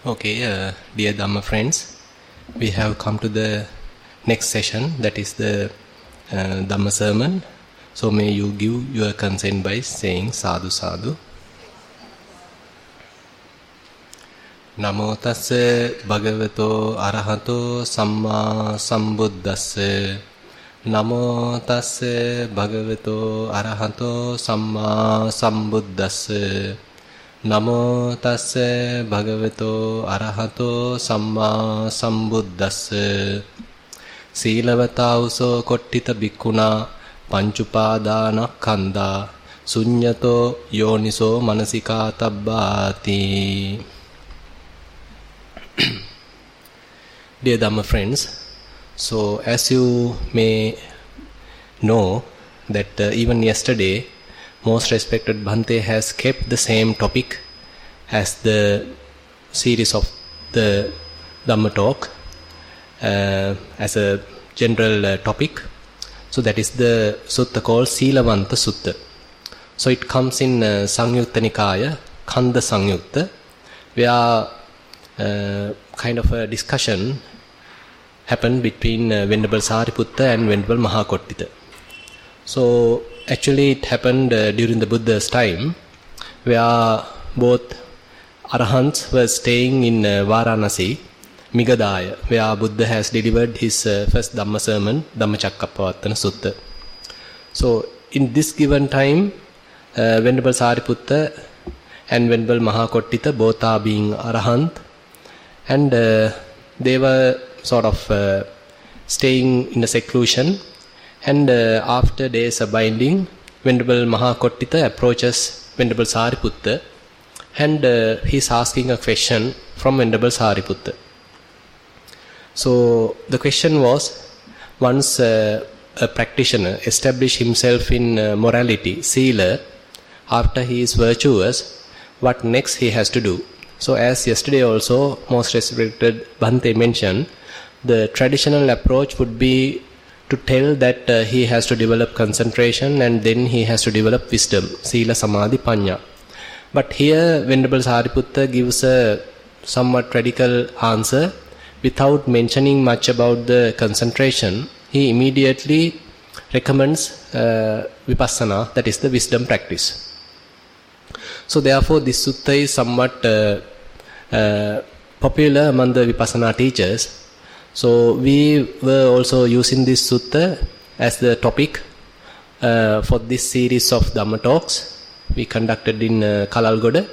Okay, dear Dhamma friends, we have come to the next session, that is the Dhamma sermon. So may you give your consent by saying sadhu sadhu. Namo tassa bhagavato arahato samma sambuddhassa. Namo tassa bhagavato arahato samma sambuddhassa. Namo tassa bhagavato arahato samma sambuddhassa. Seelavanta uso kottita bhikkhuna panchupadana kanda sunyato yoniso manasika tabbati. Dear Dhamma friends, so as you may know that even yesterday most respected Bhante has kept the same topic as the series of the Dhamma talk as a general topic. So that is the sutta called Seelavanta Sutta. So it comes in Sangyutta Nikaya, Khanda Sangyutta, where kind of a discussion happened between Venerable Sariputta and Venerable Mahakottita. So actually it happened during the Buddha's time, where both Arahants were staying in Varanasi, Migadaya, where Buddha has delivered his first Dhamma sermon, Dhammacakkappavattana Sutta. So in this given time, Venerable Sariputta and Venerable Mahakottita both are being Arahant, and they were sort of staying in a seclusion. And after days of binding, Venerable Mahakottita approaches Venerable Sariputta, and he is asking a question from Venerable Sariputta. So the question was, once a practitioner establishes himself in morality, sila, after he is virtuous, what next he has to do? So as yesterday also most respected Bhante mentioned, the traditional approach would be to tell that he has to develop concentration and then he has to develop wisdom, sila, samadhi, panya. But here Venerable Sariputta gives a somewhat radical answer. Without mentioning much about the concentration, he immediately recommends vipassana, that is the wisdom practice. So therefore this sutta is somewhat popular among the vipassana teachers. So we were also using this sutta as the topic for this series of Dhamma talks we conducted in Kalalgoda.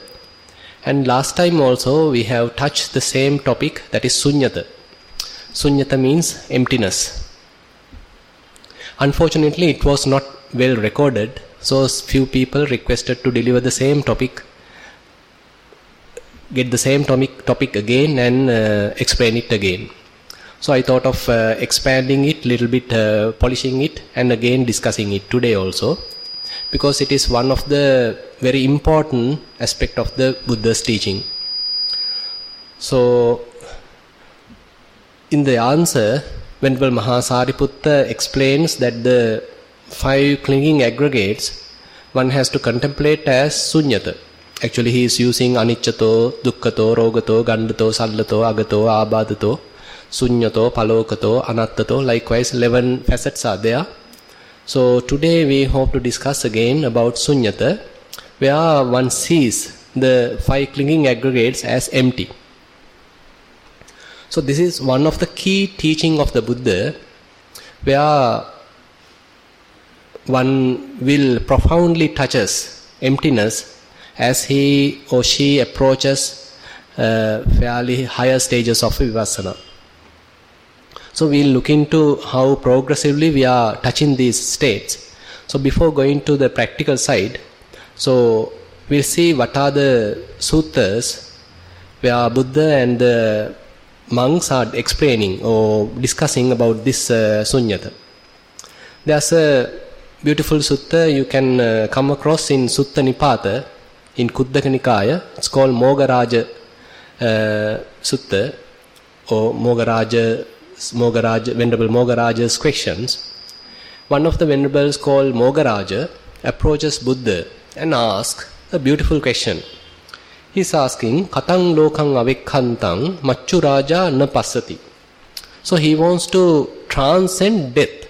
And last time also we have touched the same topic, that is sunyata. Sunyata means emptiness. Unfortunately it was not well recorded, so few people requested to deliver the same topic, get the same topic again and explain it again. So I thought of expanding it a little bit, polishing it and again discussing it today also, because it is one of the very important aspect of the Buddha's teaching. So in the answer, Venerable Mahasariputta explains that the 5 clinging aggregates one has to contemplate as sunyata. Actually he is using aniccato, dukkhato, rogato, gandato, sallato, agato, abadato, sunyato, palokato, anattato. Likewise 11 facets are there. So today we hope to discuss again about sunyata, where one sees the 5 clinging aggregates as empty. So this is one of the key teaching of the Buddha, where one will profoundly touches emptiness as he or she approaches fairly higher stages of vipassana. So we'll look into how progressively we are touching these states. So before going to the practical side, so we'll see what are the suttas where Buddha and the monks are explaining or discussing about this sunyata. There's a beautiful sutta you can come across in Sutta Nipata in Kuddaka Nikaya. It's called Mogaraja Sutta, or Venerable Mogaraja's questions. One of the venerables called Mogaraja approaches Buddha and asks a beautiful question. He's asking, Katang lokang avikkantang machu raja na passati. So he wants to transcend death.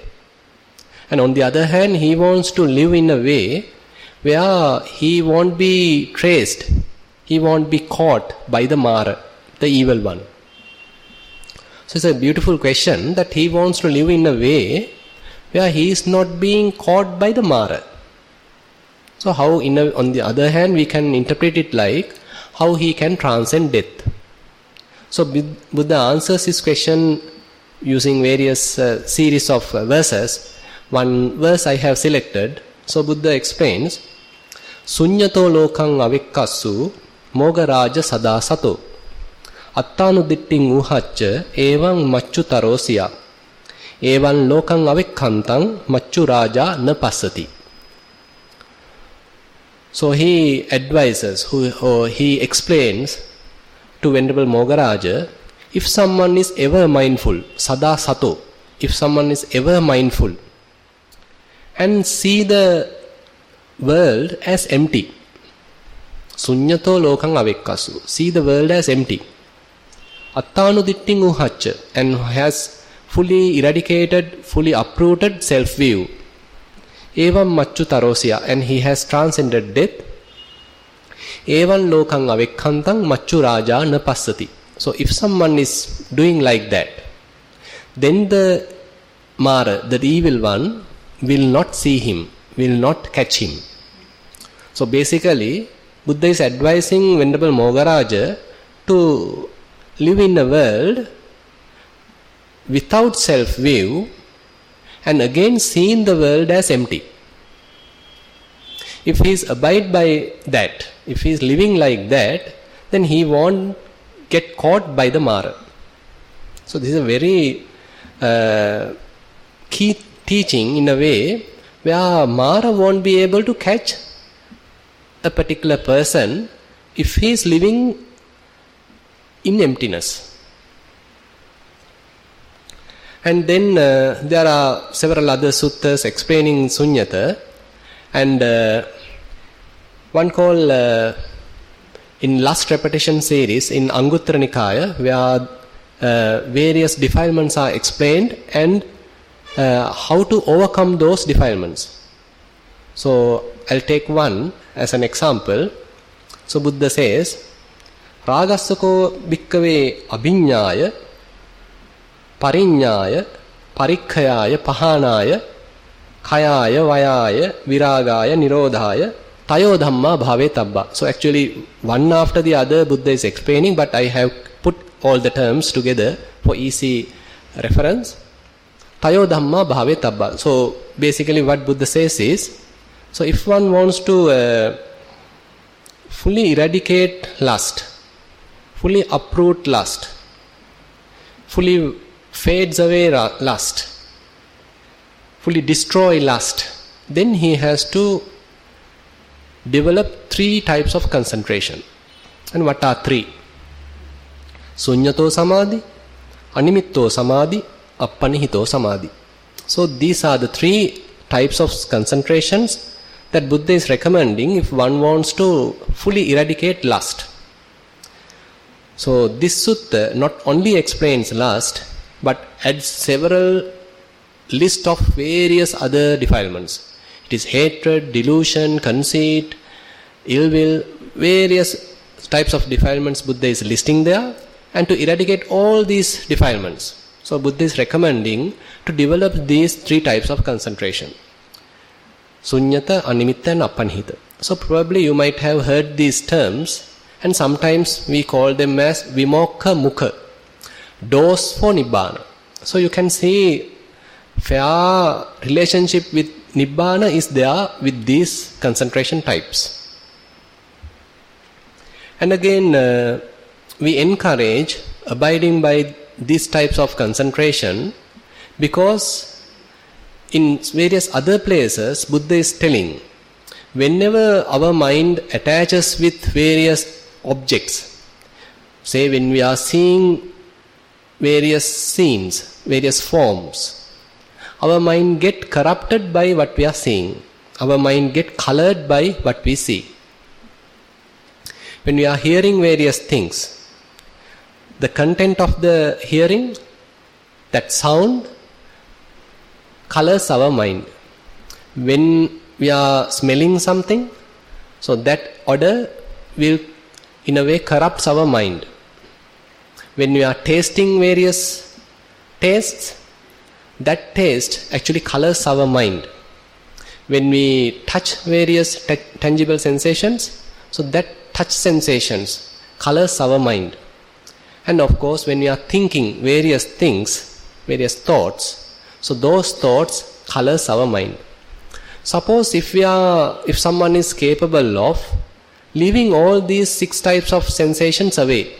And on the other hand, he wants to live in a way where he won't be traced, he won't be caught by the Mara, the evil one. So it's a beautiful question that he wants to live in a way where he is not being caught by the Mara. So how, on the other hand, we can interpret it like how he can transcend death. So Buddha answers this question using various series of verses. One verse I have selected. So Buddha explains, Sunyato lokang avikkassu mogaraja sada sato attanuditting uhacca evam machu tarosiya evam lokang avikkantang machu raja na passati. So he advises, or he explains to Venerable Mogaraja, if someone is ever mindful, sada sato, if someone is ever mindful and see the world as empty, sunyato lokang avikkassu, see the world as empty, attanuditting uhacca, and has fully eradicated, fully uprooted self-view, evam machu tarosiya, and he has transcended death, evam lokang avikkantang machu raja na passati. So if someone is doing like that, then the Mara, the evil one, will not see him, will not catch him. So basically, Buddha is advising Venerable Mogaraja to live in a world without self-view and again seeing the world as empty. If he is abide by that, if he is living like that, then he won't get caught by the Mara. So this is a very key teaching in a way where Mara won't be able to catch a particular person if he is living in emptiness. And then there are several other suttas explaining sunyata, and one called in last repetition series in Anguttara Nikaya, where various defilements are explained and how to overcome those defilements. So I'll take one as an example. So Buddha says, Ragasako bhikkave abhiññāya pariññāya parikkayāya pahanāya khayāya vayāya virāgāya nirodhāya tayo dhamma bhave tabba. So actually one after the other Buddha is explaining, but I have put all the terms together for easy reference. Tayo dhamma bhave tabba. So basically what Buddha says is, so if one wants to fully eradicate lust, fully uproot lust, fully fades away lust, fully destroy lust, then he has to develop 3 types of concentration. And what are 3? Sunyato samadhi, animitto samadhi, appanihito samadhi. So these are the 3 types of concentrations that Buddha is recommending if one wants to fully eradicate lust. So this sutta not only explains lust, but adds several list of various other defilements. It is hatred, delusion, conceit, ill will, various types of defilements Buddha is listing there, and to eradicate all these defilements. So Buddha is recommending to develop these 3 types of concentration. Sunyata, animitta and appanihita. So probably you might have heard these terms, and sometimes we call them as vimokha mukha, doors for nibbana. So you can see fair relationship with nibbana is there with these concentration types. And again we encourage abiding by these types of concentration, because in various other places Buddha is telling, whenever our mind attaches with various objects, say when we are seeing various scenes, various forms, our mind get corrupted by what we are seeing, our mind get colored by what we see. when we are hearing various things, the content of the hearing, that sound, colors our mind. When we are smelling something, so that odor will in a way corrupts our mind. When we are tasting various tastes, that taste actually colors our mind. When we touch various tangible sensations, so that touch sensations colors our mind. And of course, when we are thinking various things, various thoughts, so those thoughts colors our mind. Suppose if someone is capable of leaving all these 6 types of sensations away,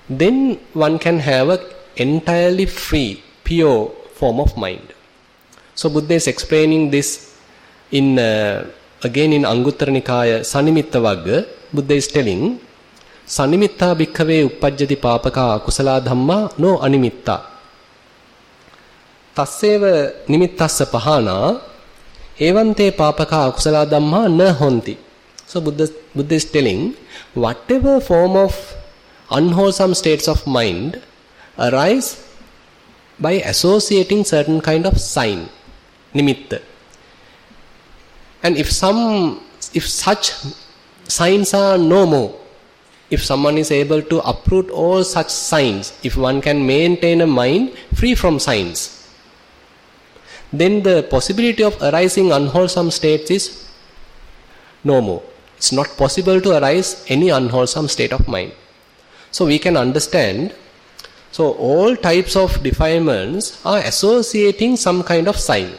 then one can have an entirely free, pure form of mind. So Buddha is explaining this again in Anguttara Nikaya Sanimitta Vagga. Buddha is telling, Sanimitta bhikkhave uppajjati papaka akusala dhamma no animitta. Tasseva nimittassa pahana evante papaka akusala dhamma na honti. So Buddha is telling, whatever form of unwholesome states of mind arise by associating certain kind of sign, nimitta. And if such signs are no more, if someone is able to uproot all such signs, if one can maintain a mind free from signs, then the possibility of arising unwholesome states is no more. It's not possible to arise any unwholesome state of mind. So we can understand, so all types of defilements are associating some kind of sign.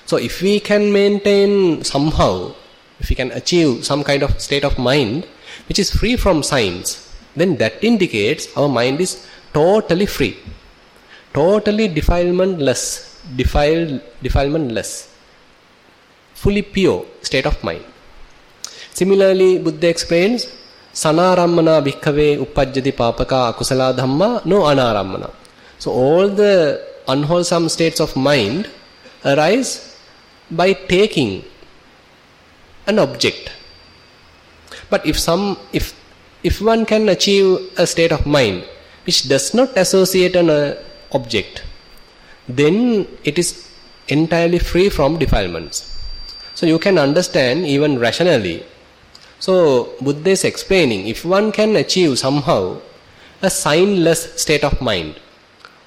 So if we can maintain somehow, if we can achieve some kind of state of mind which is free from signs, then that indicates our mind is totally free, totally defilementless, fully pure state of mind. Similarly, Buddha explains, Sanarammana bhikkhave uppajjati papaka akusala dhamma no anarammana. So all the unwholesome states of mind arise by taking an object. But if one can achieve a state of mind which does not associate an object, then it is entirely free from defilements. So you can understand even rationally. So Buddha is explaining, if one can achieve somehow a signless state of mind,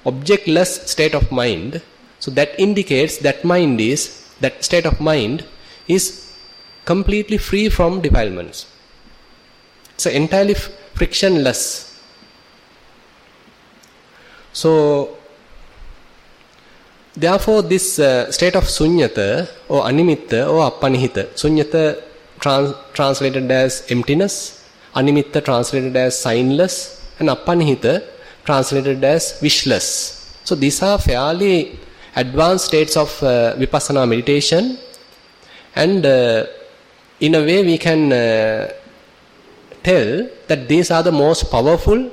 objectless state of mind, so that indicates that state of mind is completely free from defilements. So entirely frictionless. So therefore this state of sunyata or animitta or appanihita, sunyata translated as emptiness, animitta translated as signless, and appanihita translated as wishless. So these are fairly advanced states of vipassana meditation, and in a way we can tell that these are the most powerful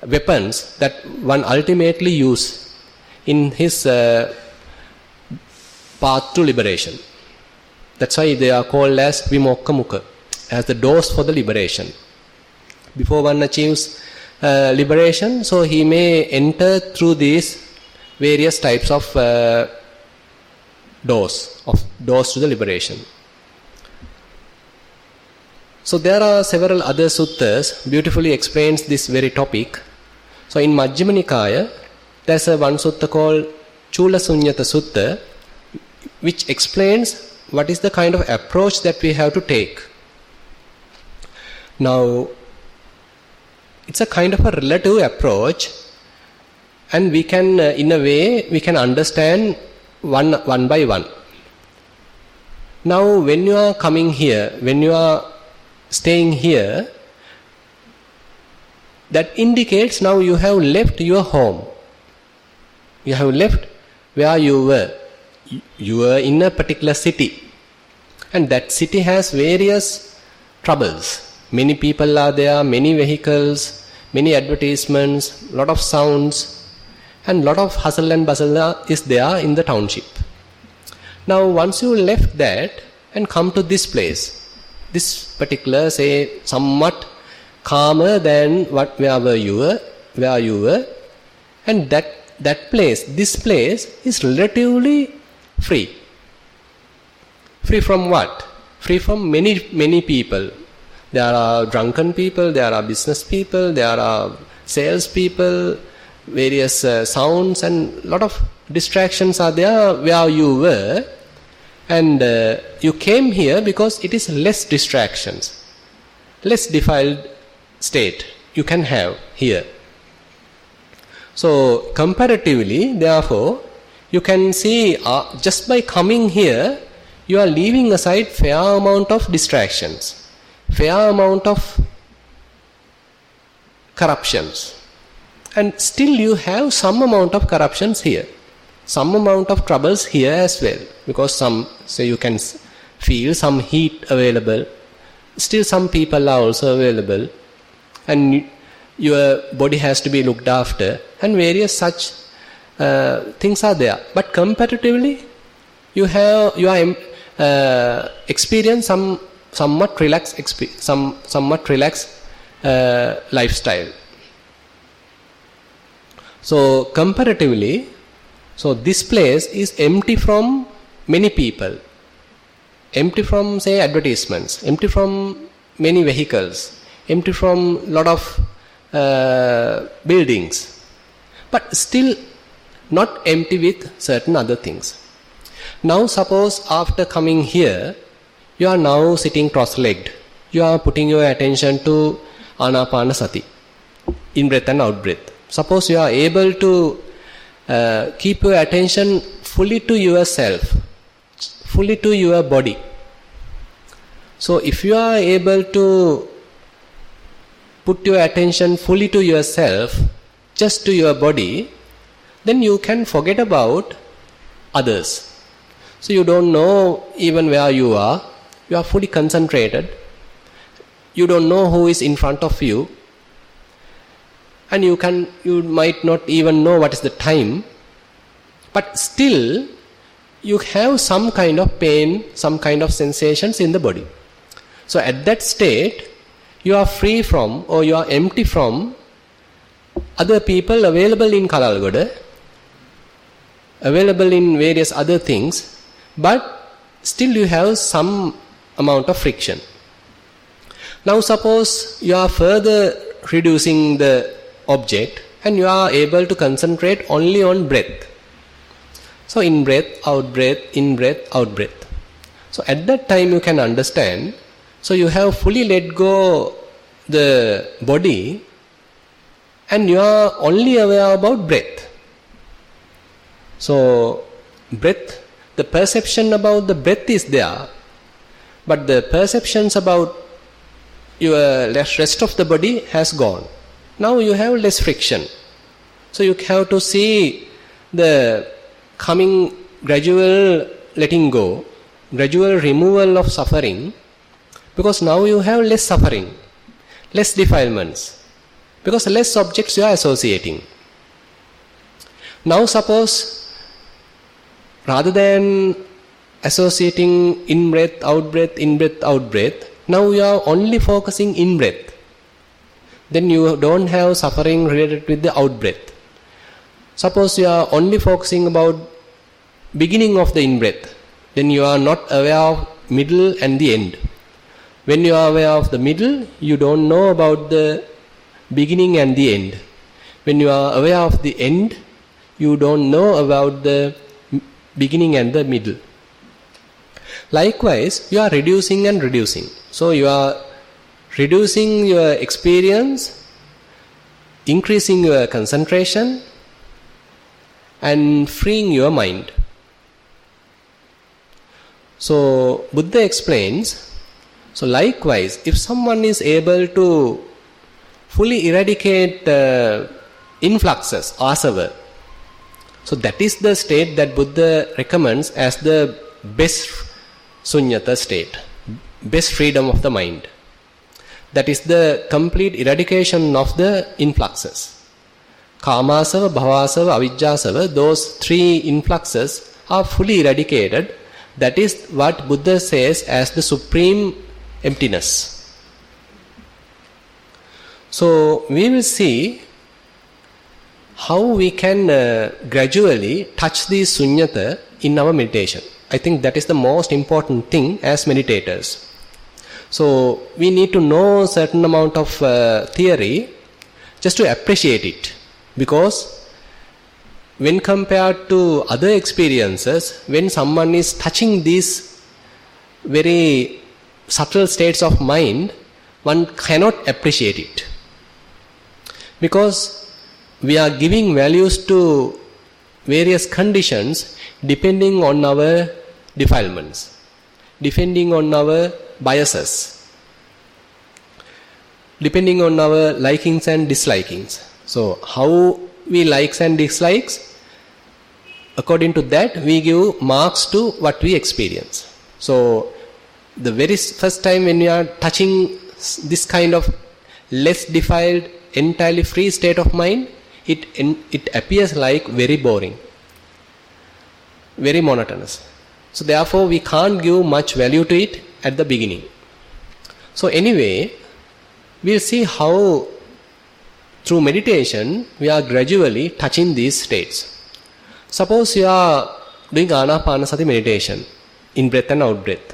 weapons that one ultimately use in his path to liberation. That's why they are called as vimokka mukha, as the doors for the liberation. Before one achieves liberation, so he may enter through these various types of doors to the liberation. So there are several other suttas beautifully explains this very topic. So in Majjhima Nikaya, there's one sutta called Chula Sunyata Sutta, which explains what is the kind of approach that we have to take. Now, it's a kind of a relative approach, and we can, in a way, we can understand one by one. Now, when you are coming here, when you are staying here, that indicates now you have left your home. You have left where you were. You were in a particular city, and that city has various troubles. Many people are there, many vehicles, many advertisements, lot of sounds, and lot of hustle and bustle is there in the township. Now once you left that, and come to this place. This particular, say, somewhat calmer than where you were, and that place, this place is relatively free. Free from what? Free from many people. There are drunken people, there are business people, there are sales people, various sounds, and lot of distractions are there where you were, and you came here because it is less distractions, less defiled state you can have here. So comparatively, therefore, you can see just by coming here, you are leaving aside fair amount of distractions, fair amount of corruptions, and still you have some amount of corruptions here, some amount of troubles here as well, because some, say, you can feel some heat available, still some people are also available, and your body has to be looked after, and various such things are there. But comparatively, you are experience somewhat relaxed lifestyle. So comparatively, so this place is empty from many people, empty from, say, advertisements, empty from many vehicles, empty from lot of buildings, but still not empty with certain other things. Now suppose after coming here, you are now sitting cross-legged. You are putting your attention to Anapanasati, in-breath and out-breath. Suppose you are able to keep your attention fully to yourself, fully to your body. So if you are able to put your attention fully to yourself, just to your body, then you can forget about others. So you don't know even where you are fully concentrated, you don't know who is in front of you, and you might not even know what is the time, but still you have some kind of pain, some kind of sensations in the body. So at that state, you are free from, or you are empty from other people available in Kalalgoda, available in various other things, but still you have some amount of friction. Now suppose you are further reducing the object and you are able to concentrate only on breath. So in breath, out breath, in breath, out breath. So at that time you can understand, so you have fully let go the body and you are only aware about breath. So breath, the perception about the breath is there, but the perceptions about your rest of the body has gone. Now you have less friction. So you have to see the coming gradual letting go, gradual removal of suffering, because now you have less suffering, less defilements, because less objects you are associating. Now suppose, rather than associating in-breath, out-breath, in-breath, out-breath, now you are only focusing in-breath. Then you don't have suffering related with the out-breath. Suppose you are only focusing about beginning of the in-breath, then you are not aware of middle and the end. When you are aware of the middle, you don't know about the beginning and the end. When you are aware of the end, you don't know about the beginning and the middle. Likewise, you are reducing and reducing. So you are reducing your experience, increasing your concentration, and freeing your mind. So Buddha explains, so likewise, if someone is able to fully eradicate influxes, asava, so that is the state that Buddha recommends as the best sunyata state, best freedom of the mind. That is the complete eradication of the influxes. Kamasava, bhavasava, avijjasava, those three influxes are fully eradicated That is what Buddha says as the supreme emptiness. So we will see how we can gradually touch the sunyata in our meditation. I think that is the most important thing as meditators. So we need to know a certain amount of theory just to appreciate it, because when compared to other experiences, when someone is touching these very subtle states of mind, one cannot appreciate it, because we are giving values to various conditions depending on our defilements, depending on our biases, depending on our likings and dislikings. So how we likes and dislikes, according to that we give marks to what we experience. So the very first time when you are touching this kind of less defiled, entirely free state of mind, it appears like very boring, very monotonous. So therefore we can't give much value to it at the beginning. So anyway, we'll see how through meditation we are gradually touching these states. Suppose you are doing Anapanasati meditation, in breath and out breath.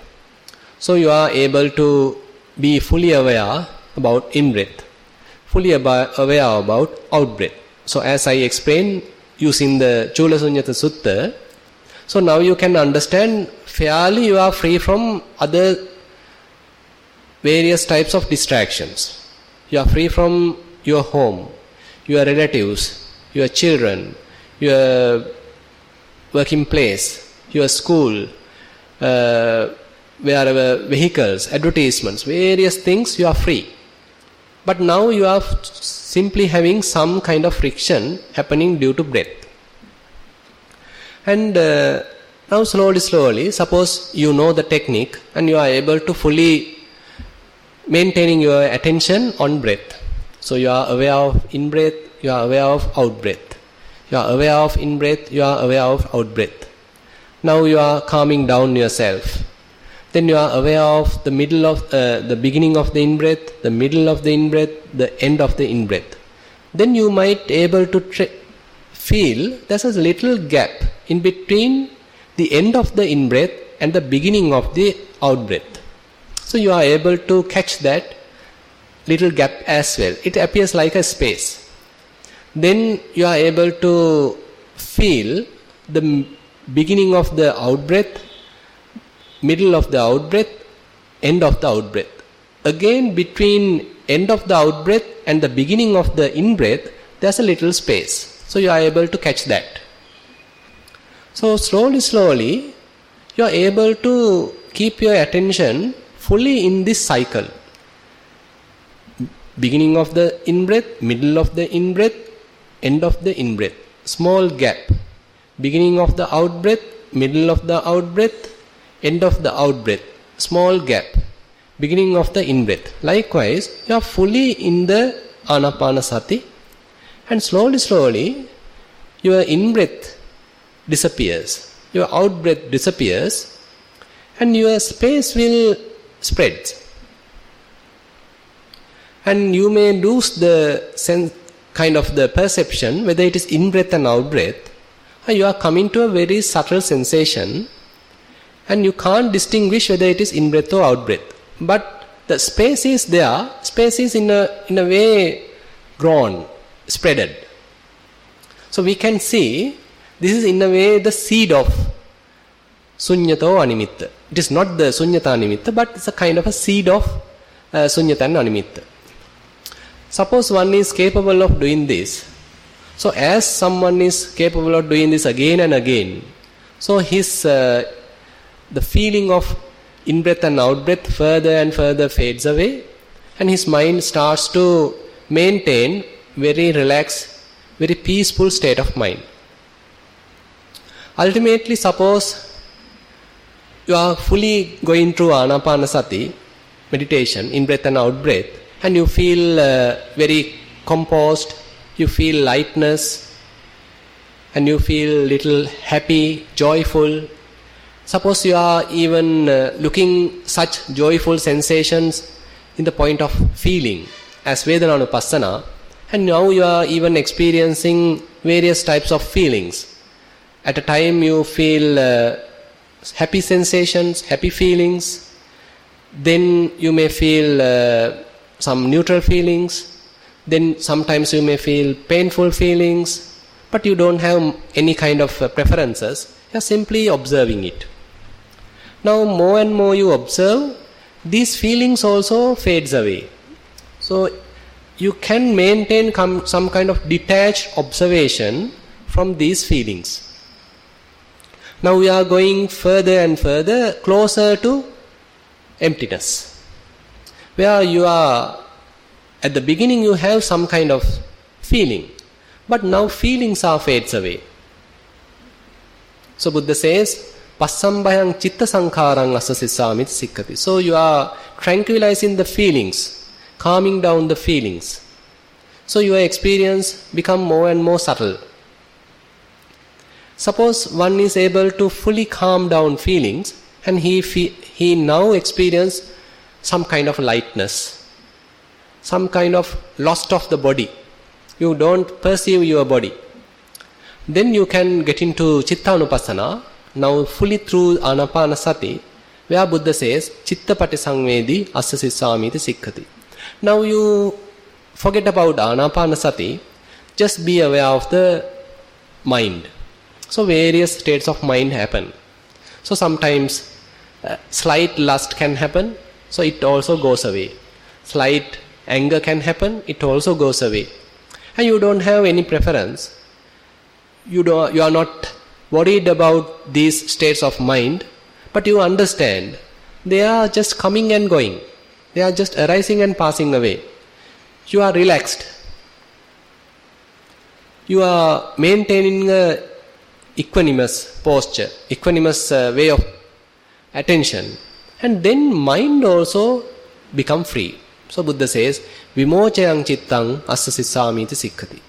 So you are able to be fully aware about in breath, fully aware about out breath. So as I explained using the Chula Sunyata Sutta, so now you can understand fairly you are free from other various types of distractions. You are free from your home, your relatives, your children, your working place, your school, wherever vehicles, advertisements, various things, you are free. But now you are simply having some kind of friction happening due to breath. And now slowly, suppose you know the technique and you are able to fully maintaining your attention on breath. So you are aware of in breath, you are aware of out breath. You are aware of in breath, you are aware of out breath. Now you are calming down yourself. Then you are aware of the middle of the beginning of the in breath, the middle of the in breath, the end of the in breath. Then you might able to feel there's a little gap in between the end of the in breath and the beginning of the out breath. So you are able to catch that little gap as well. It appears like a space. Then you are able to feel the beginning of the out breath, middle of the out breath, end of the out breath. Again, between end of the out breath and the beginning of the in breath, there's a little space. So you are able to catch that. So slowly, you are able to keep your attention fully in this cycle. Beginning of the in breath, middle of the in breath, end of the in breath. Small gap. Beginning of the out breath, middle of the out breath, end of the out breath. Small gap. Beginning of the in breath. Likewise, you are fully in the Anapanasati, and slowly, your in breath disappears, your out breath disappears, and your space will spread. And you may lose the sense, kind of the perception, whether it is in breath and out breath, or you are coming to a very subtle sensation, and you can't distinguish whether it is in breath or out breath. But the space is there, space is in a way grown, spreaded. So we can see this is in a way the seed of sunyata or animitta. It is not the sunyata animitta, but it's a kind of a seed of sunyata and animitta. Suppose one is capable of doing this. So as someone is capable of doing this again and again, so his the feeling of in-breath and out-breath further and further fades away, and his mind starts to maintain very relaxed, very peaceful state of mind. Ultimately, suppose you are fully going through Anapanasati meditation, in-breath and out-breath, and you feel very composed, you feel lightness, and you feel little happy, joyful. Suppose you are even looking such joyful sensations in the point of feeling as Vedananupassana, and now you are even experiencing various types of feelings. At a time you feel happy sensations, happy feelings, then you may feel some neutral feelings, then sometimes you may feel painful feelings, but you don't have any kind of preferences, you are simply observing it. Now more and more you observe, these feelings also fades away. So you can maintain some kind of detached observation from these feelings. Now we are going further and further closer to emptiness, where you are at the beginning you have some kind of feeling, but now feelings are fades away. So Buddha says, Passambhayang chitta sankharang asasisamit sikkati. So you are tranquilizing the feelings, calming down the feelings. So your experience become more and more subtle. Suppose one is able to fully calm down feelings and he now experience some kind of lightness, some kind of loss of the body. You don't perceive your body. Then you can get into Chittanupassana, now fully through Anapanasati, where Buddha says, Chitta patisangvedi assasisamiti sikkati. Now you forget about Anapanasati, just be aware of the mind. So various states of mind happen. So sometimes slight lust can happen, so it also goes away. Slight anger can happen, it also goes away. And you don't have any preference. You are not worried about these states of mind, but you understand they are just coming and going. They are just arising and passing away. You are relaxed. You are maintaining a equanimous posture, equanimous way of attention, and then mind also become free. So Buddha says, Vimochayang chittang assasisamiti sikkati.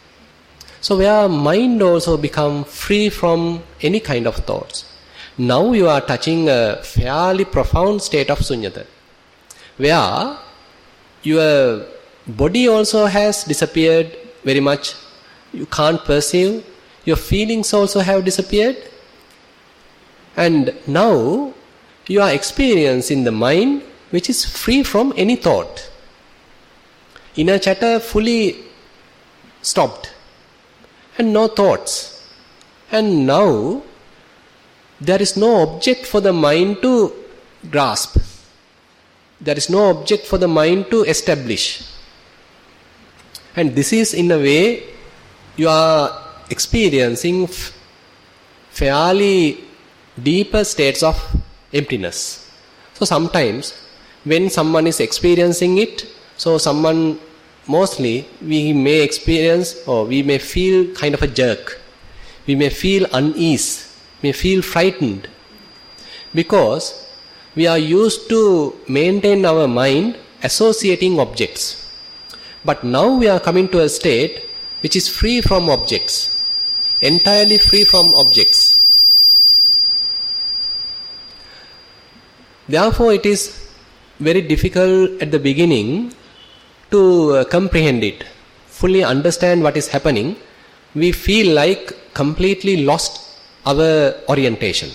So where mind also become free from any kind of thoughts. Now you are touching a fairly profound state of sunyata, where your body also has disappeared very much. You can't perceive. Your feelings also have disappeared. And now you are experiencing the mind which is free from any thought. Inner chatter fully stopped. And no thoughts. And now there is no object for the mind to grasp. There is no object for the mind to establish. And this is in a way you are experiencing fairly deeper states of emptiness. So sometimes when someone is experiencing it, so someone mostly we may experience or we may feel kind of a jerk. We may feel unease, may feel frightened, because we are used to maintain our mind associating objects. But now we are coming to a state which is free from objects, entirely free from objects. Therefore it is very difficult at the beginning to comprehend it, fully understand what is happening. We feel like completely lost our orientation,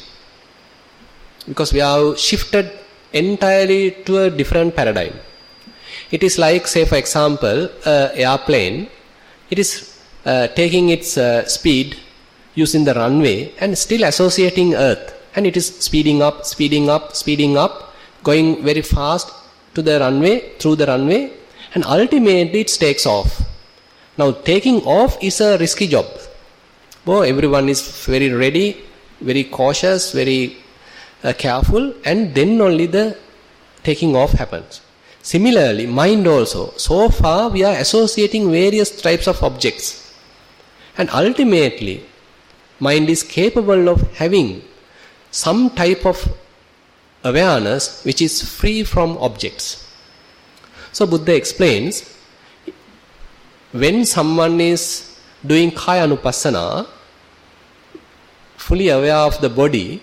because we have shifted entirely to a different paradigm. It is like, say for example, an airplane. It is taking its speed using the runway and still associating earth, and it is speeding up, going very fast to the runway, through the runway, and ultimately it takes off. Now taking off is a risky job. Oh, everyone is very ready, very cautious, very careful, and then only the taking off happens. Similarly, mind also. So far we are associating various types of objects, and ultimately mind is capable of having some type of awareness which is free from objects. So Buddha explains, when someone is doing Kaya Anupassana, fully aware of the body,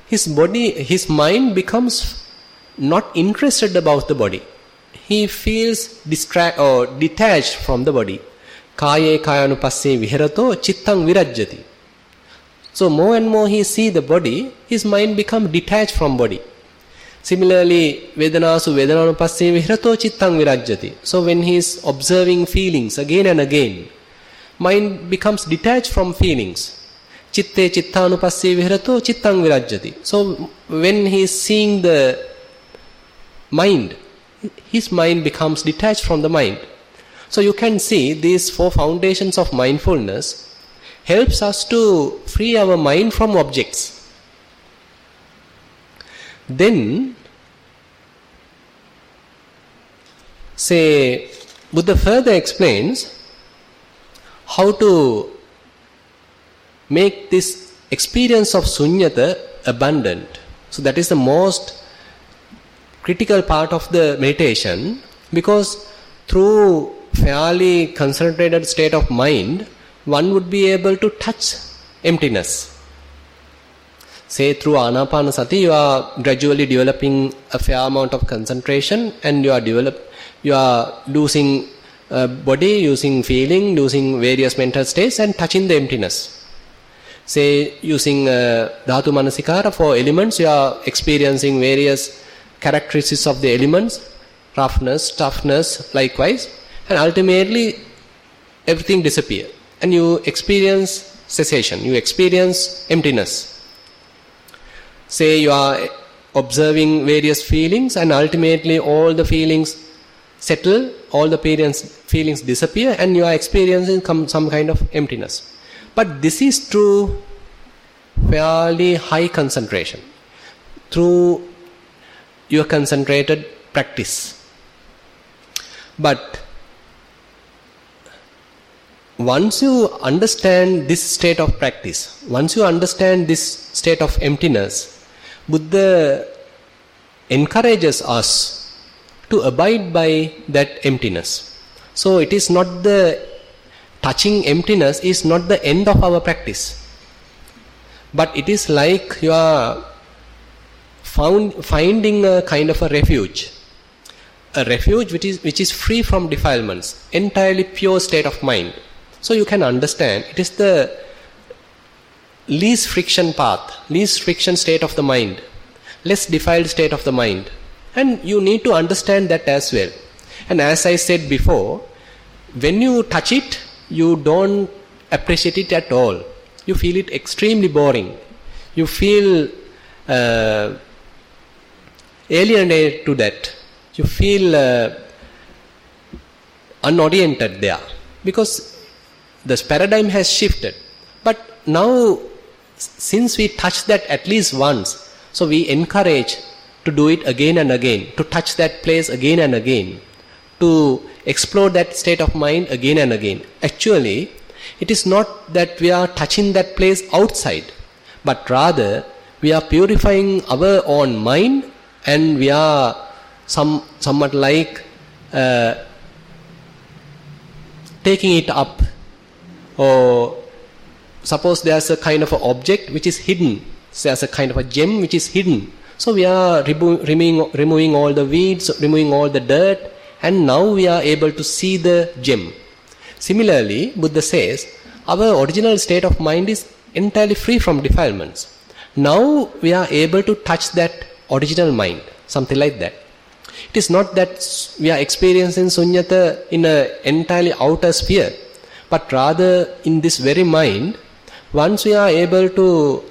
his mind becomes not interested about the body. He feels detached from the body. Kaye kayanupasse viharato chittang virajjati. So more and more he see the body, his mind becomes detached from body. Similarly, vedanasu vedananupasse viharato chittang virajjati. So when he is observing feelings again and again, mind becomes detached from feelings. Chitte chittanupasse viharato chittang virajjati. So when he is seeing the mind, his mind becomes detached from the mind. So you can see these 4 foundations of mindfulness helps us to free our mind from objects. Then, say, Buddha further explains how to make this experience of sunyata abundant. So that is the most critical part of the meditation, because through fairly concentrated state of mind, one would be able to touch emptiness. Say through Anapanasati, you are gradually developing a fair amount of concentration, and you are losing body, using feeling, using various mental states, and touching the emptiness. Say using Dhatu Manasikara for elements, you are experiencing various characteristics of the elements, roughness, toughness, likewise, and ultimately everything disappears, and you experience cessation, you experience emptiness. Say you are observing various feelings, and ultimately all the feelings settle, all the feelings disappear, and you are experiencing some kind of emptiness. But this is through fairly high concentration, through your concentrated practice. But once you understand this state of practice, once you understand this state of emptiness, Buddha encourages us to abide by that emptiness. So it is not the touching emptiness is not the end of our practice, but it is like you are finding a kind of a refuge which is free from defilements, entirely pure state of mind. So you can understand it is the least friction path, least friction state of the mind, less defiled state of the mind, and you need to understand that as well. And as I said before, when you touch it, you don't appreciate it at all. You feel it extremely boring. You feel alienated to that. You feel unoriented there, because the paradigm has shifted. But now, since we touch that at least once, so we encourage to do it again and again, to touch that place again and again, to explore that state of mind again and again. Actually, it is not that we are touching that place outside, but rather we are purifying our own mind, and we are somewhat like taking it up. Or suppose there's a kind of an object which is hidden, there's a kind of a gem which is hidden. So we are removing all the weeds, removing all the dirt, and now we are able to see the gem. Similarly, Buddha says, our original state of mind is entirely free from defilements. Now we are able to touch that original mind, something like that. It is not that we are experiencing sunyata in an entirely outer sphere, but rather in this very mind, once we are able to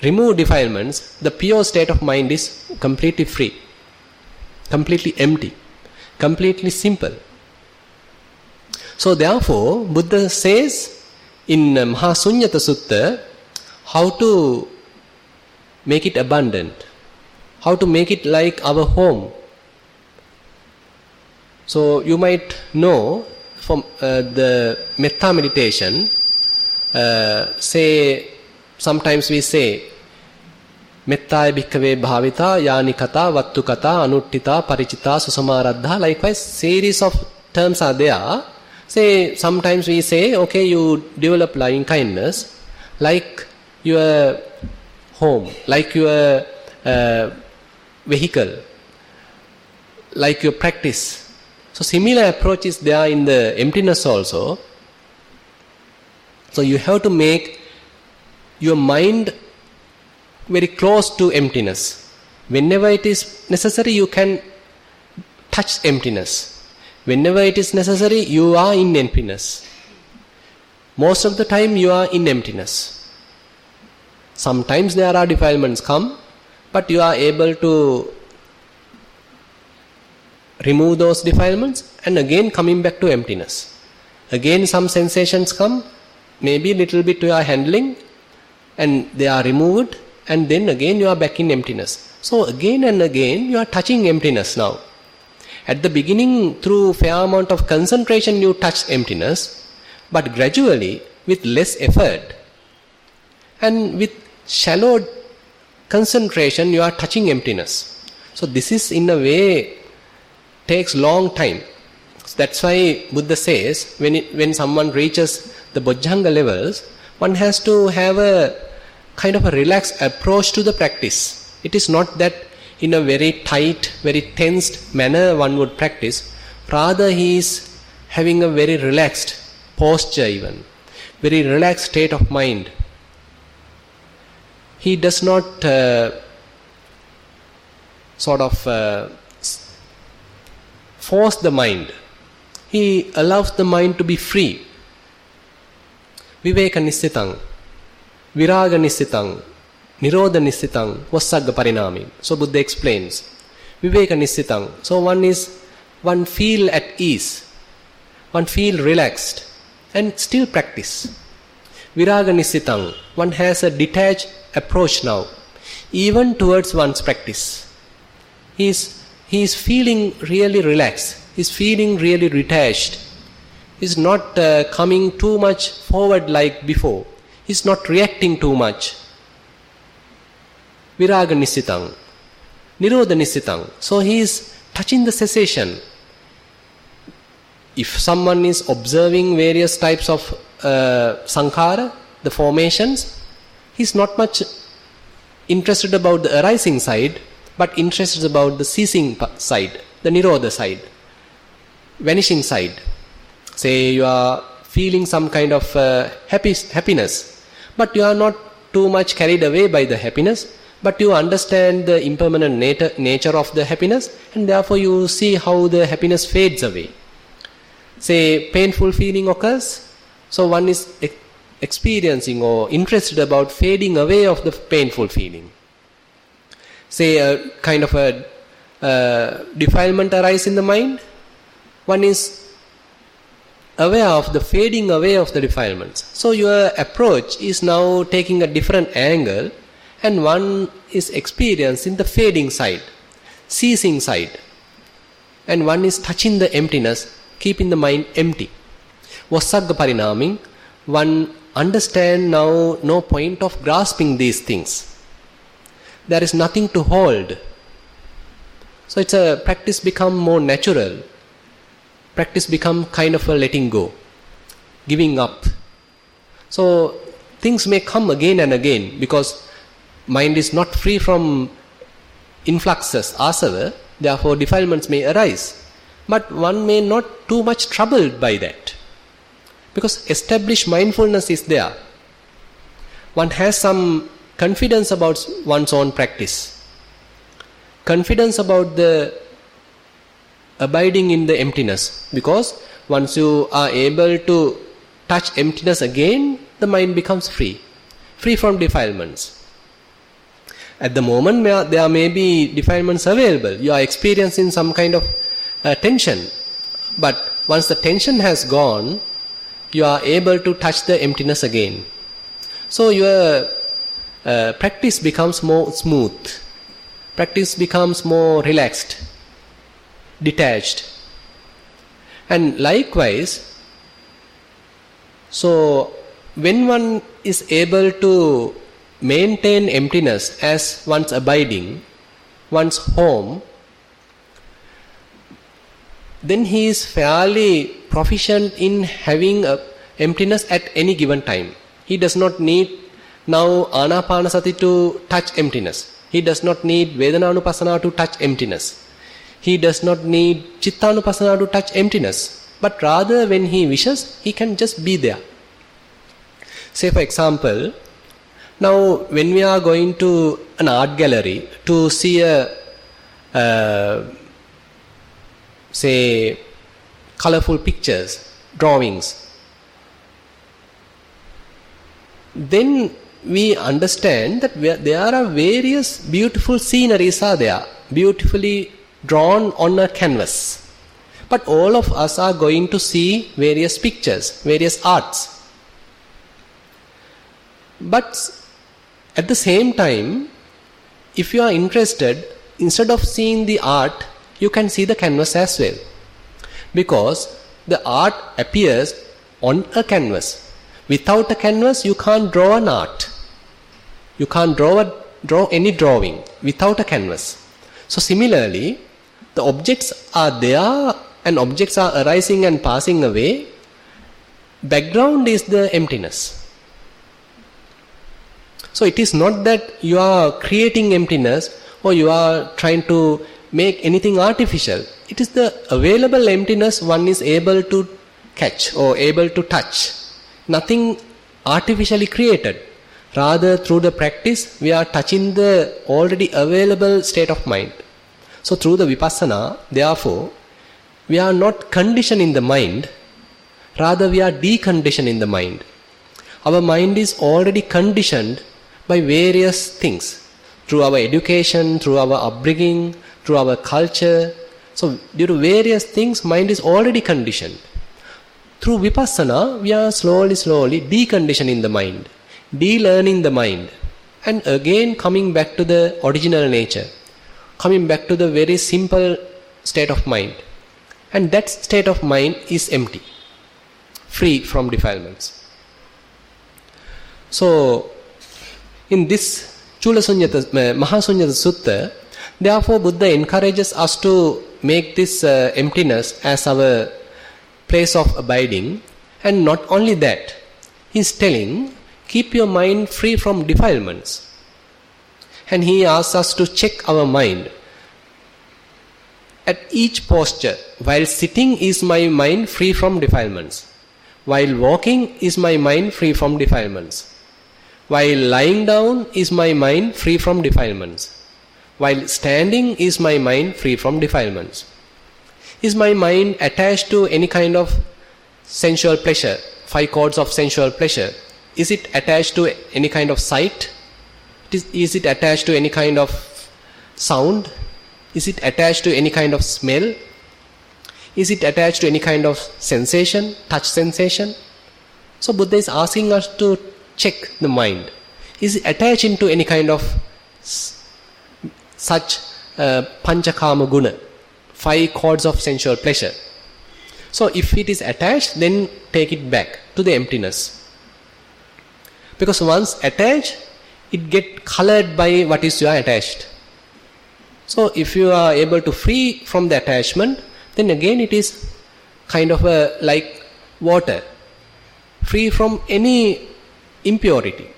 remove defilements, the pure state of mind is completely free, completely empty, completely simple. So therefore, Buddha says in Mahasunyata Sutta how to make it abundant, how to make it like our home. So you might know from the metta meditation, sometimes we say mettaya bhikkhave bhavita yani kata vattu kata anuttita parichita susamaradha. Likewise, series of terms are there. Say sometimes we say, okay, you develop loving kindness, like your home, like your vehicle, like your practice. So similar approach is there in the emptiness also. So you have to make your mind very close to emptiness. Whenever it is necessary, you can touch emptiness. Whenever it is necessary, you are in emptiness. Most of the time you are in emptiness. Sometimes there are defilements come, but you are able to remove those defilements and again coming back to emptiness. Again some sensations come, maybe little bit you are handling and they are removed, and then again you are back in emptiness. So again and again you are touching emptiness now. At the beginning, through fair amount of concentration you touch emptiness, but gradually with less effort and with shallow concentration you are touching emptiness. So this is in a way takes long time. So that's why Buddha says when someone reaches the Bojjhanga levels, one has to have a kind of a relaxed approach to the practice. It is not that in a very tight, very tensed manner one would practice. Rather he is having a very relaxed posture even, very relaxed state of mind. He does not force the mind. He allows the mind to be free. Viveka nissitang, viraga nissitang, nirodha nissitang, vassagga parinami. So Buddha explains. Viveka nissitang. So one feel at ease, one feel relaxed and still practice. Viraga nissitang. One has a detached approach now, even towards one's practice. He is feeling really relaxed. He is feeling really detached. He is not coming too much forward like before. He is not reacting too much. Viraga nissitang, nirodha nissitang. So he is touching the cessation. If someone is observing various types of sankhara, the formations, he is not much interested about the arising side, but interested about the ceasing side, the nirodha side, vanishing side. Say you are feeling some kind of happiness, but you are not too much carried away by the happiness, but you understand the impermanent nature of the happiness, and therefore you see how the happiness fades away. Say painful feeling occurs, so one is experiencing or interested about fading away of the painful feeling. Say a kind of a defilement arises in the mind, one is aware of the fading away of the defilements. So your approach is now taking a different angle, and one is experiencing the fading side, ceasing side, and one is touching the emptiness, keeping the mind empty. Vassagga parinaming, one understand now no point of grasping these things. There is nothing to hold. So it's a practice become more natural. Practice become kind of a letting go, giving up. So things may come again and again because mind is not free from influxes, asava, therefore defilements may arise. But one may not too much troubled by that, because established mindfulness is there. One has some confidence about one's own practice, confidence about the abiding in the emptiness, because once you are able to touch emptiness again, the mind becomes free from defilements. At the moment there may be defilements available, you are experiencing some kind of tension, but once the tension has gone, you are able to touch the emptiness again. So your practice becomes more smooth, practice becomes more relaxed, detached. And likewise, so when one is able to maintain emptiness as one's abiding, one's home, then he is fairly proficient in having emptiness at any given time. He does not need now Anapanasati to touch emptiness. He does not need Vedananupassana to touch emptiness. He does not need Chittanupassana to touch emptiness. But rather when he wishes, he can just be there. Say for example, now when we are going to an art gallery to see say colorful pictures, drawings, then we understand that there are various beautiful sceneries are there, beautifully drawn on a canvas. But all of us are going to see various pictures, various arts. But at the same time, if you are interested, instead of seeing the art, you can see the canvas as well. Because the art appears on a canvas. Without a canvas, you can't draw an art. You can't draw any drawing without a canvas. So similarly, the objects are there and objects are arising and passing away. Background is the emptiness. So it is not that you are creating emptiness or you are trying to make anything artificial. It is the available emptiness one is able to catch or able to touch. Nothing artificially created. Rather, through the practice, we are touching the already available state of mind. So through the vipassana, therefore, we are not conditioning the mind. Rather, we are deconditioning the mind. Our mind is already conditioned by various things. Through our education, through our upbringing, through our culture. So due to various things, mind is already conditioned. Through vipassana, we are slowly deconditioning the mind, de-learning the mind, and again coming back to the original nature, coming back to the very simple state of mind. And that state of mind is empty, free from defilements. So, in this Mahasunyata Sutta, therefore Buddha encourages us to make this emptiness as our place of abiding. And not only that, he is telling, keep your mind free from defilements. And he asks us to check our mind. At each posture, while sitting is my mind free from defilements. While walking is my mind free from defilements. While lying down is my mind free from defilements. While standing is my mind free from defilements. Is my mind attached to any kind of sensual pleasure, 5 chords of sensual pleasure? Is it attached to any kind of sight? Is it attached to any kind of sound? Is it attached to any kind of smell? Is it attached to any kind of sensation, touch sensation? So Buddha is asking us to check the mind. Is it attached into any kind of such panchakama guna, 5 chords of sensual pleasure? So if it is attached, then take it back to the emptiness. Because once attached, it gets colored by what is you are attached. So if you are able to free from the attachment, then again it is kind of like water, free from any impurity.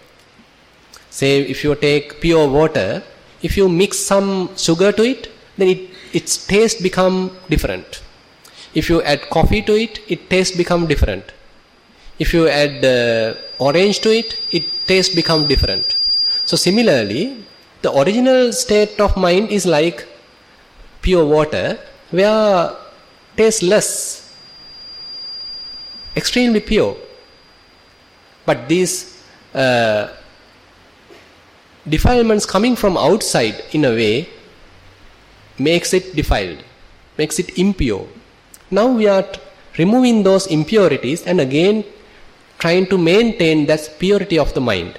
Say if you take pure water, if you mix some sugar to it, then its taste become different. If you add coffee to it, its taste become different. If you add orange to it, its taste become different. So similarly, the original state of mind is like pure water, where tasteless, extremely pure. But these defilements coming from outside, in a way, makes it defiled, makes it impure. Now we are removing those impurities and again trying to maintain that purity of the mind.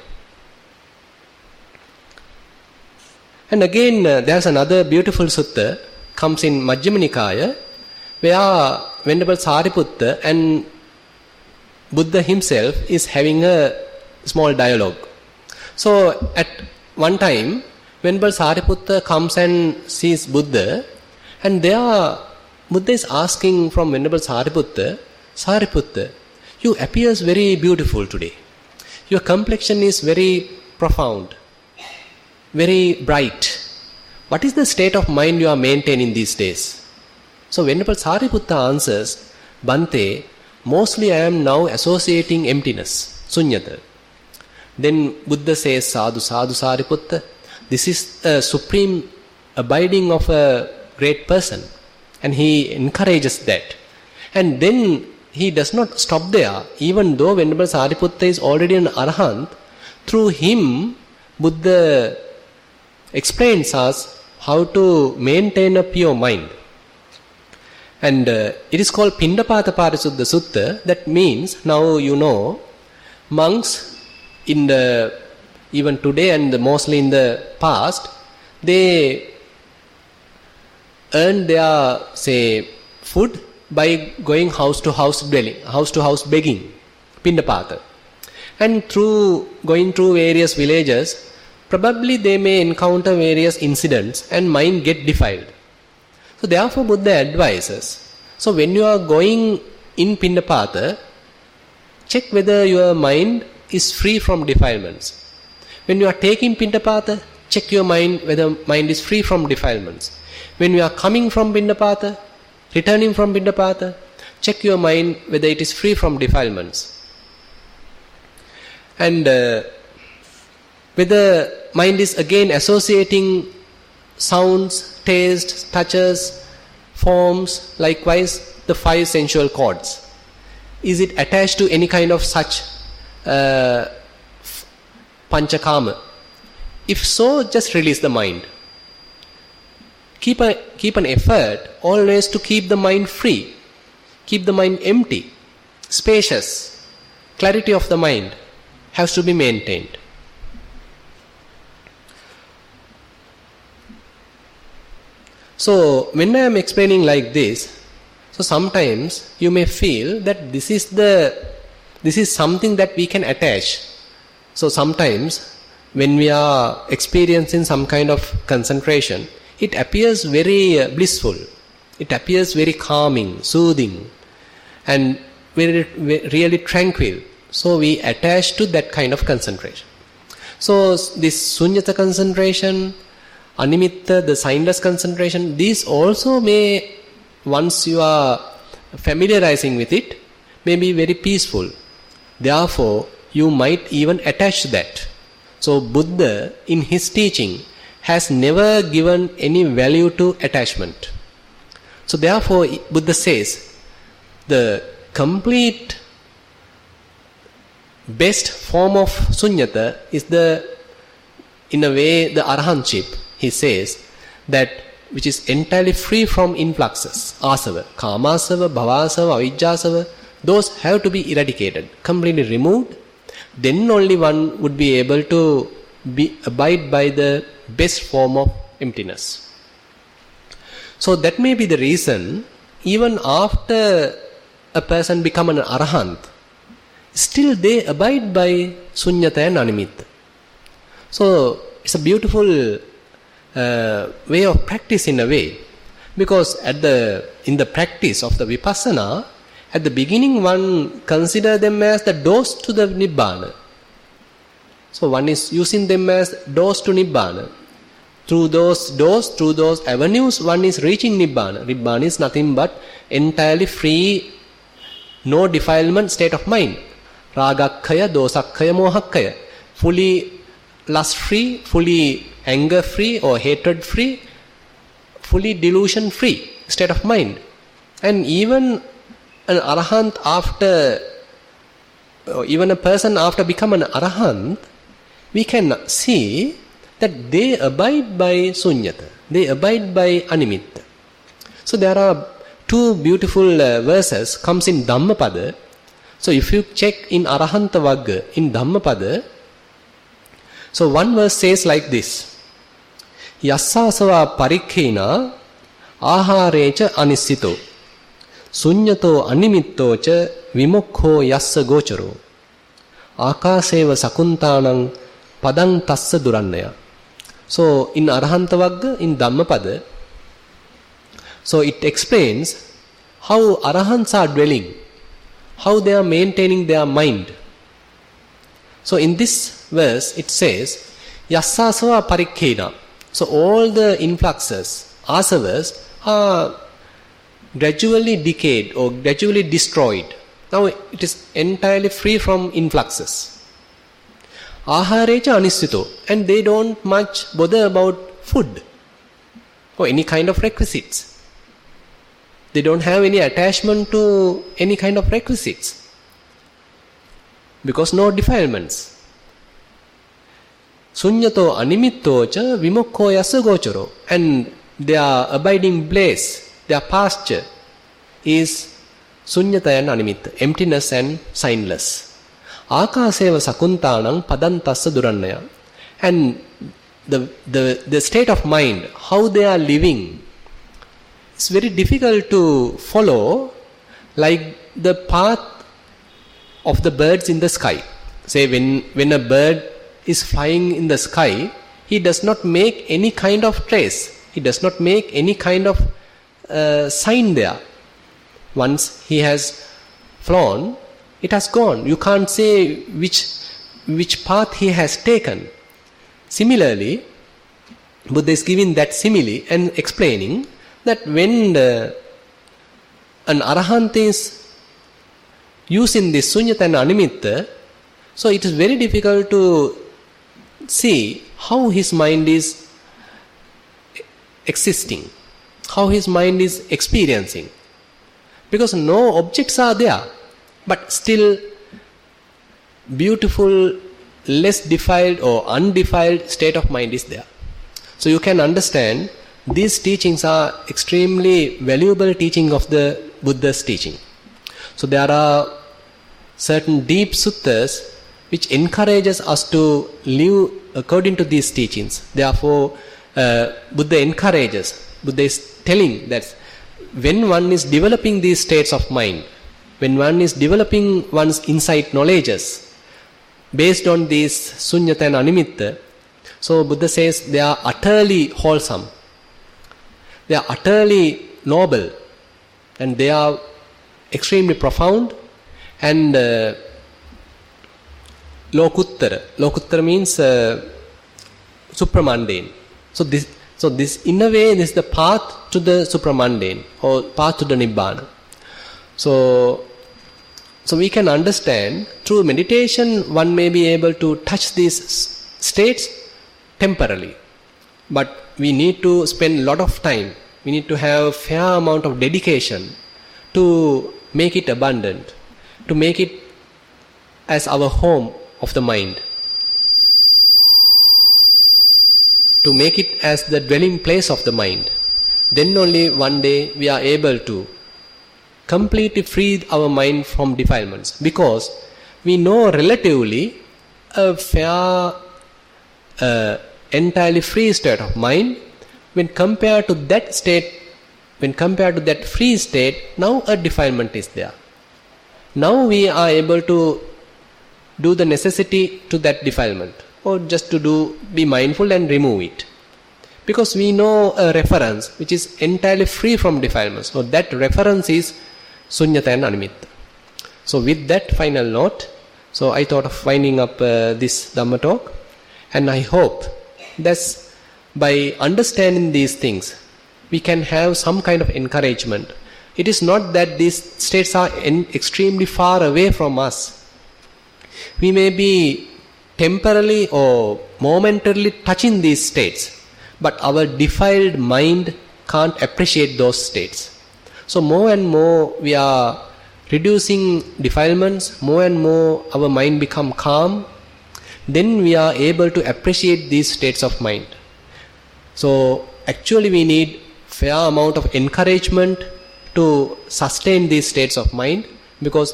And again, there's another beautiful sutta, comes in Majjhima Nikaya, where Venerable Sariputta and Buddha himself is having a small dialogue. So at one time, Venerable Sariputta comes and sees Buddha, and there Buddha is asking from Venerable Sariputta, Sariputta, you appears very beautiful today. your complexion is very profound, very bright. What is the state of mind you are maintaining these days? So Venerable Sariputta answers, Bhante, mostly I am now associating emptiness, sunyata. Then Buddha says, Sadhu, Sadhu Sariputta, this is a supreme abiding of a great person. And he encourages that. And then he does not stop there. Even though Venerable Sariputta is already an arahant, through him, Buddha explains us how to maintain a pure mind. And it is called Pindapata Parisuddha Sutta. That means, now you know, monks in the, even today and mostly in the past, they earn their, say, food by going house to house dwelling, house to house begging, Pindapata. And through going through various villages, probably they may encounter various incidents and mind get defiled. So therefore Buddha advises, so when you are going in Pindapata, check whether your mind is free from defilements. When you are taking Pindapata, check your mind whether mind is free from defilements. When you are coming from Pindapata, returning from Pindapata, check your mind whether it is free from defilements. And whether mind is again associating sounds, tastes, touches, forms, likewise the five sensual cords. Is it attached to any kind of such panchakama? If so, just release the mind. Keep an effort always to keep the mind free. Keep the mind empty, spacious. Clarity of the mind has to be maintained. So when I am explaining like this, so sometimes you may feel that this is something that we can attach. So sometimes when we are experiencing some kind of concentration, it appears very blissful. It appears very calming, soothing, and really tranquil. So we attach to that kind of concentration. So this sunyata concentration, animitta, the signless concentration, these also may, once you are familiarizing with it, may be very peaceful. Therefore, you might even attach to that. So Buddha, in his teaching, has never given any value to attachment. So therefore, Buddha says, the complete best form of sunyata is in a way, the arahantship. He says that which is entirely free from influxes, asava, kamasava, bhavasava, avijjasava, those have to be eradicated, completely removed. Then only one would be able to abide by the best form of emptiness. So that may be the reason, even after a person become an arahant, still they abide by sunyata and animitta. So it's a beautiful way of practice in a way, because in the practice of the vipassana, at the beginning one consider them as the doors to the nibbana. So one is using them as doors to nibbana. Through those doors, through those avenues, one is reaching nibbana. Nibbana is nothing but entirely free, no defilement state of mind. Ragakkaya, dosakkaya, mohakkaya. Fully lust free, fully anger free or hatred free, fully delusion free state of mind. And even an arahant or even a person after become an arahant, we can see that they abide by sunyata, they abide by animitta. So there are two beautiful verses comes in Dhammapada. So if you check in Arahanta Vagga in Dhammapada, so one verse says like this: Yassasava parikkena aharecha anissito sunyato animitto cha vimukho yassa gocharo akaseva sakuntanang padang tassa durannaya. So in Arahanta Vagga in Dhammapada, so it explains how arahants are dwelling, how they are maintaining their mind. So in this verse it says, Yassasava parikkena. So all the influxes, asavas, are gradually decayed or gradually destroyed. Now it is entirely free from influxes. Aharecha anissito, and they don't much bother about food or any kind of requisites. They don't have any attachment to any kind of requisites because no defilements. Sunyato animittocha vimukko yasa gocharo, and their abiding place, their pasture is sunyata and animitta, emptiness and signless. Akaseva sakuntanang padantassa durannaya. And the state of mind, how they are living, it's very difficult to follow, like the path of the birds in the sky. Say when a bird is flying in the sky, he does not make any kind of trace. He does not make any kind of sign there. Once he has flown, it has gone. You can't say which path he has taken. Similarly, Buddha is giving that simile and explaining that when an arahant is using this sunyata and animitta, so it is very difficult to see how his mind is existing, how his mind is experiencing. Because no objects are there, but still beautiful, less defiled or undefiled state of mind is there. So you can understand these teachings are extremely valuable teaching of the Buddha's teaching. So there are certain deep suttas which encourages us to live according to these teachings. Therefore, Buddha is telling that when one is developing these states of mind, when one is developing one's insight knowledges based on these sunyata and animitta, so Buddha says they are utterly wholesome, they are utterly noble, and they are extremely profound and lokuttara. Lokuttara means supramundane. So this in a way this is the path to the supramundane or path to the nibbana. So we can understand through meditation one may be able to touch these states temporarily, but we need to spend a lot of time. We need to have a fair amount of dedication to make it abundant, to make it as our home of the mind, to make it as the dwelling place of the mind. Then only one day we are able to completely free our mind from defilements, because we know relatively a fair, entirely free state of mind when compared to that state, when compared to that free state, now a defilement is there. Now we are able to do the necessity to that defilement, or just to be mindful and remove it, because we know a reference which is entirely free from defilements. So that reference is sunyata and animitta. So with that final note, so I thought of winding up this Dhamma talk, and I hope that by understanding these things we can have some kind of encouragement. It is not that these states are extremely far away from us. We may be temporarily or momentarily touching these states, but our defiled mind can't appreciate those states. So more and more we are reducing defilements, more and more our mind become calm, then we are able to appreciate these states of mind. So actually we need fair amount of encouragement to sustain these states of mind, because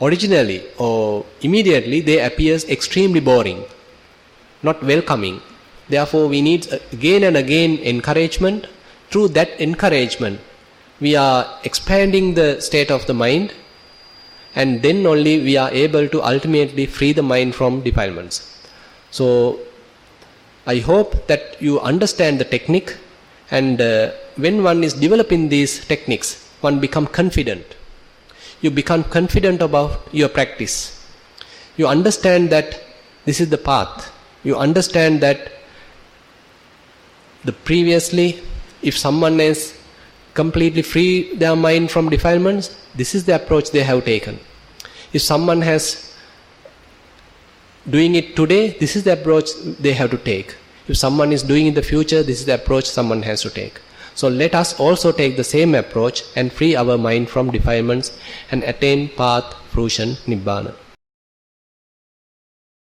originally or immediately they appear extremely boring, not welcoming. Therefore we need again and again encouragement. Through that encouragement we are expanding the state of the mind, and then only we are able to ultimately free the mind from defilements. So I hope that you understand the technique, and when one is developing these techniques, one become confident. you become confident about your practice. You understand that this is the path. You understand that previously, if someone has completely free their mind from defilements, this is the approach they have taken. If someone has doing it today, this is the approach they have to take. If someone is doing in the future, this is the approach someone has to take. So let us also take the same approach and free our mind from defilements and attain path, fruition, nibbana.